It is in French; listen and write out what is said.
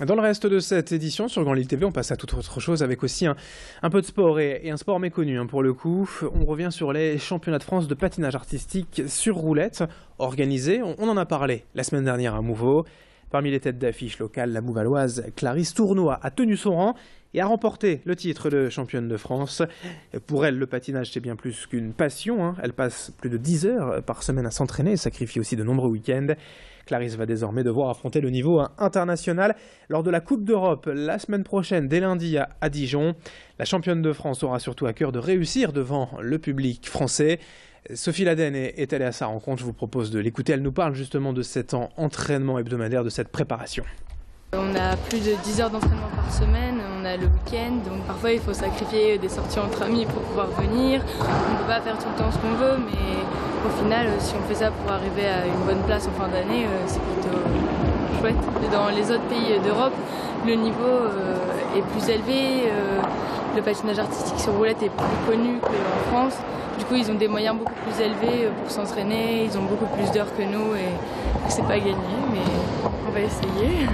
Dans le reste de cette édition sur Grand Lille TV, on passe à toute autre chose avec aussi un peu de sport et un sport méconnu pour le coup. On revient sur les championnats de France de patinage artistique sur roulette organisés. On en a parlé la semaine dernière à Mouveau. Parmi les têtes d'affiche locales, la Mouvaloise Clarisse Tournois a tenu son rang et a remporté le titre de championne de France. Pour elle, le patinage, c'est bien plus qu'une passion. Elle passe plus de 10 heures par semaine à s'entraîner et sacrifie aussi de nombreux week-ends. Clarisse va désormais devoir affronter le niveau international lors de la Coupe d'Europe la semaine prochaine, dès lundi à Dijon. La championne de France aura surtout à cœur de réussir devant le public français. Sophie Laden est allée à sa rencontre, je vous propose de l'écouter. Elle nous parle justement de cet entraînement hebdomadaire, de cette préparation. On a plus de 10 heures d'entraînement par semaine, on a le week-end, donc parfois il faut sacrifier des sorties entre amis pour pouvoir venir. On ne peut pas faire tout le temps ce qu'on veut, mais au final, si on fait ça pour arriver à une bonne place en fin d'année, c'est plutôt chouette. Dans les autres pays d'Europe, le niveau est plus élevé, le patinage artistique sur roulette est plus connu qu'en France. Du coup, ils ont des moyens beaucoup plus élevés pour s'entraîner, ils ont beaucoup plus d'heures que nous et c'est pas gagné, mais on va essayer.